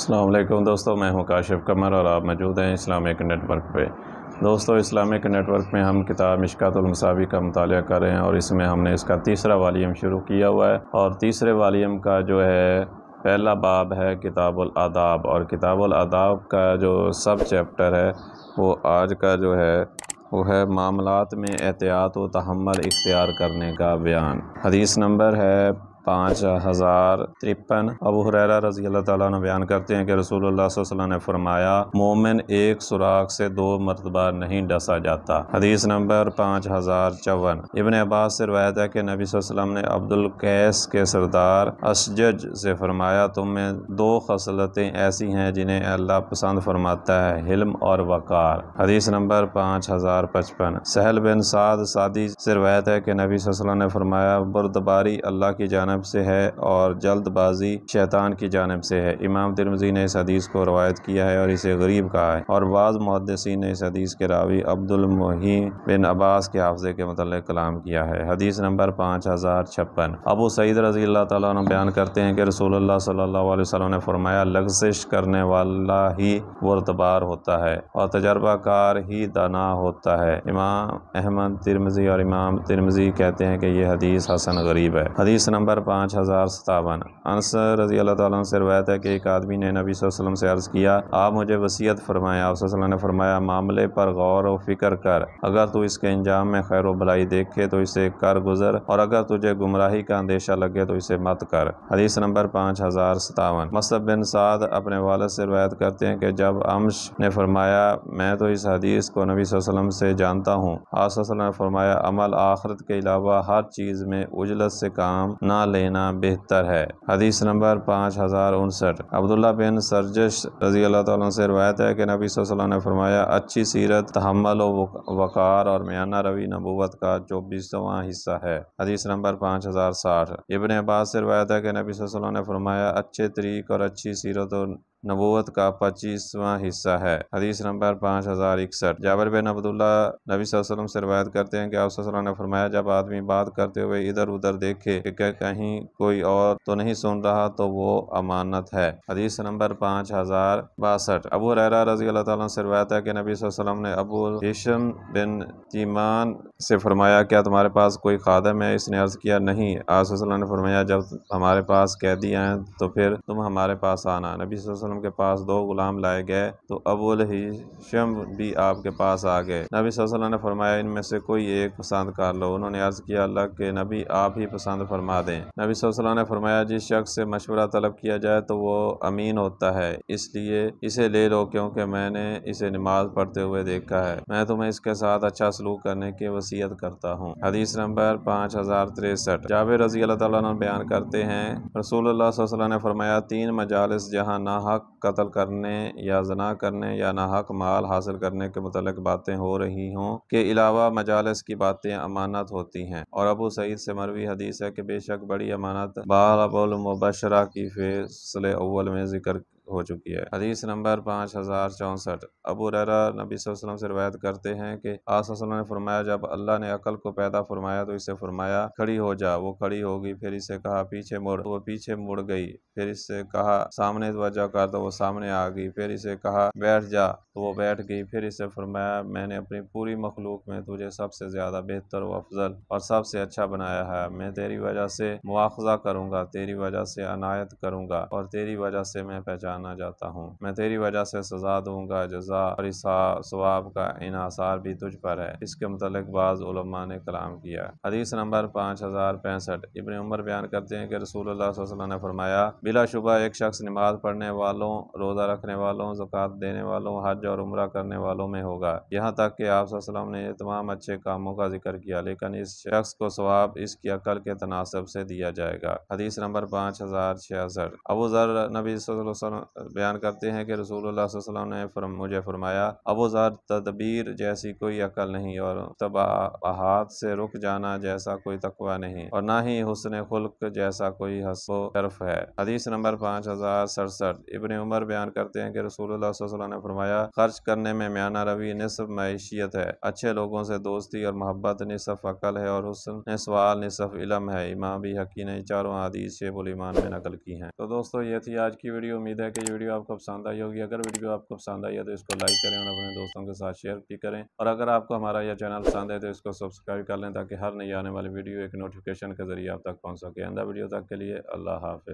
السلام علیکم دوستو، میں ہوں کاشف قمر اور آپ موجود ہیں اسلامک نیٹ ورک پہ۔ دوستو، اسلامک نیٹ ورک میں ہم کتاب مشکوٰۃ المصابیح کا مطالعہ کر رہے ہیں اور اس میں ہم نے اس کا تیسرا والیوم شروع کیا ہوا ہے، اور تیسرے والیوم کا جو ہے پہلا باب ہے کتاب الآداب، اور کتاب الآداب کا جو سب چیپٹر ہے وہ آج کا جو ہے وہ ہے معاملات میں احتیاط و تحمل اختیار کرنے کا بیان۔ حدیث نمبر ہے 5053۔ ابو ہریرہ رضی اللہ تعالیٰ عنہ بیان کرتے ہیں کہ رسول اللہ صلی اللہ علیہ وسلم نے فرمایا، مومن ایک سوراخ سے 2 مرتبہ نہیں ڈسا جاتا۔ حدیث نمبر 5054۔ ابن عباس سے روایت ہے کہ نبی صلی اللہ علیہ وسلم نے عبد القیس کے سردار اشجج سے فرمایا، تم میں 2 خصلتیں ایسی ہیں جنہیں اللہ پسند فرماتا ہے، حلم اور وقار۔ حدیث نمبر 5055۔ سہل بن سعد سعدی سے روایت ہے کہ نبی صلی اللہ علیہ وسلم نے فرمایا، بردباری اللہ کی جانب سے ہے اور جلد بازی شیطان کی جانب سے ہے۔ امام ترمذی نے اس حدیث کو روایت کیا ہے اور اسے غریب کہا ہے، اور بعض محدثین نے اس حدیث کے راوی عبد المحی بن عباس کے حافظے کے متعلق کلام کیا ہے۔ حدیث نمبر 5056۔ ابو سعید رضی اللہ تعالیٰ عنہ بیان کرتے ہیں کہ رسول اللہ صلی اللہ علیہ وسلم نے فرمایا، لغزش کرنے والا ہی بردبار ہوتا ہے اور تجربہ کار ہی دانا ہوتا ہے۔ امام احمد ترمذی اور امام ترمذی کہتے ہیں کہ یہ حدیث حسن غریب ہے۔ حدیث نمبر 5057۔ انس رضی اللہ تعالیٰ عنہ سے روایت ہے کہ ایک آدمی نے نبی صلی اللہ علیہ وسلم سے عرض کیا، آپ مجھے وصیت فرمائیں۔ آپ صلی اللہ علیہ وسلم نے فرمایا، معاملے پر غور و فکر کر، اگر تو اس کے انجام میں خیر و بھلائی دیکھے تو اسے کر گزر، اور اگر تجھے گمراہی کا اندیشہ لگے تو اسے مت کر۔ حدیث نمبر 5057۔ مصعب بن سعد اپنے والد سے روایت کرتے ہیں کہ جب امش نے فرمایا، میں تو اس حدیث کو نبی صلی اللہ علیہ وسلم سے جانتا ہوں، آپ صلی اللہ علیہ وسلم نے فرمایا، عمل آخرت کے علاوہ ہر چیز میں عجلت سے کام نہ لینا بہتر ہے۔ حدیث نمبر 5059۔ عبداللہ بن سرجش رضی اللہ تعالیٰ عنہ سے روایت ہے کہ نبی صلی اللہ علیہ وسلم نے فرمایا، اچھی سیرت، تحمل و وقار اور میانہ روی نبوت کا 24واں حصہ ہے۔ حدیث نمبر 5060۔ ابن عباس سے روایت ہے کہ نبی صلی اللہ علیہ وسلم نے فرمایا، اچھے طریق اور اچھی سیرت و نبوت کا 25واں حصہ ہے۔ حدیث نمبر 5061۔ جابر بن عبداللہ نبی صلی اللہ علیہ وسلم سے روایت کرتے ہیں کہ آپ صلی اللہ علیہ وسلم نے فرمایا، جب آدمی بات کرتے ہوئے ادھر ادھر دیکھے کہ کہیں کوئی اور تو نہیں سن رہا تو وہ امانت ہے۔ حدیث نمبر 5062۔ ابو ہریرہ رضی اللہ تعالیٰ عنہ سے روایت ہے کہ نبی صلی اللہ علیہ وسلم نے ابو ہشام بن تیمان سے فرمایا، کیا تمہارے پاس کوئی خادم ہے؟ اس نے عرض کیا، نہیں۔ آپ صلی اللہ علیہ وسلم نے فرمایا، جب ہمارے پاس قیدی آئیں تو پھر تم ہمارے پاس آنا۔ نبی صلی اللہ علیہ وسلم کے پاس 2 غلام لائے گئے تو ابو ہشام بھی آپ کے پاس آ گئے۔ نبی صلی اللہ علیہ وسلم نے فرمایا، ان میں سے کوئی ایک پسند کر لو۔ انہوں نے عرض کیا، اللہ کے نبی آپ ہی پسند فرما دیں۔ نبی صلی اللہ علیہ وسلم نے فرمایا، جس شخص سے مشورہ طلب کیا جائے تو وہ امین ہوتا ہے، اس لیے اسے لے لو، کیونکہ میں نے اسے نماز پڑھتے ہوئے دیکھا ہے۔ میں تمہیں اس کے ساتھ اچھا سلوک کرنے کی وصیت کرتا ہوں۔ حدیث نمبر 5063۔ جابر رضی اللہ تعالیٰ عنہ بیان کرتے ہیں، رسول اللہ صلی اللہ علیہ وسلم نے فرمایا، 3 مجالس جہاں ناحق قتل کرنے یا زنا کرنے یا ناحق مال حاصل کرنے کے متعلق باتیں ہو رہی ہوں کے علاوہ مجالس کی باتیں امانت ہوتی ہیں۔ اور ابو سعید سے مروی حدیث ہے کہ بے شک بڑی امانت باب المبشرہ کی فصل اول میں ذکر ہو چکی ہے۔ حدیث نمبر 5064۔ ابو ہریرہ نبی صلی اللہ علیہ وسلم سے روایت کرتے ہیں کہ آپ صلی اللہ علیہ وسلم نے فرمایا، جب اللہ نے عقل کو پیدا فرمایا تو اسے فرمایا، کھڑی ہو جا، وہ کھڑی ہوگی، پھر اسے کہا پیچھے مڑ، تو وہ پیچھے مڑ گئی، پھر اس سے کہا سامنے توجہ کر، تو وہ سامنے آ گئی، پھر اسے کہا بیٹھ جا، تو وہ بیٹھ گئی، پھر اسے فرمایا، میں نے اپنی پوری مخلوق میں تجھے سب سے زیادہ بہتر و افضل اور سب سے اچھا بنایا ہے۔ میں تیری وجہ سے مواخذہ کروں گا، تیری وجہ سے عنایت کروں گا، اور تیری وجہ سے میں پہچانا جاتا ہوں۔ میں تیری وجہ سے سزا دوں گا، جزا اور ثواب کا انحصار بھی تجھ پر ہے۔ اس کے متعلق بعض علماء نے کلام کیا۔ حدیث نمبر 5065۔ ابن عمر بیان کرتے ہیں کہ رسول اللہ صلی اللہ علیہ وسلم نے فرمایا، بلا شبہ ایک شخص نماز پڑھنے والوں، روزہ رکھنے والوں، زکوٰۃ دینے والوں، حج اور عمرہ کرنے والوں میں ہوگا، یہاں تک کہ آپ صلی اللہ علیہ وسلم نے یہ تمام اچھے کاموں کا ذکر کیا، لیکن اس شخص کو ثواب اس کی عقل کے تناسب سے دیا جائے گا۔ حدیث نمبر 5066۔ ابو ذر نبی صلی اللہ علیہ وسلم بیان کرتے ہیں کہ رسول اللہ صلی اللہ علیہ وسلم نے مجھے فرمایا، ابو ذر، تدبیر جیسی کوئی عقل نہیں، اور تباہات سے رک جانا جیسا کوئی تقوی نہیں، اور نہ ہی حسن خلق جیسا کوئی حسب و شرف ہے۔ حدیث نمبر 5067۔ ابن عمر بیان کرتے ہیں کہ رسول اللہ صلی اللہ علیہ وسلم نے فرمایا، خرچ کرنے میں میانہ روی نصف معیشت ہے، اچھے لوگوں سے دوستی اور محبت نصف عقل ہے، اور حسن سوال نصف علم ہے۔ امام بی حقی نے چاروں حدیث شیخ الایمان میں نقل کی ہیں۔ تو دوستو، یہ تھی آج کی ویڈیو۔ امید ہے کہ یہ ویڈیو آپ کو پسند آئی ہوگی۔ اگر ویڈیو آپ کو پسند آئی ہے تو اس کو لائک کریں اور اپنے دوستوں کے ساتھ شیئر بھی کریں، اور اگر آپ کو ہمارا یہ چینل پسند ہے تو اس کو سبسکرائب کر لیں تاکہ ہر نئی آنے والی ویڈیو ایک نوٹیفیکیشن کے ذریعے آپ تک پہنچ سکے۔ آئندہ ویڈیو تک کے لیے اللہ حافظ۔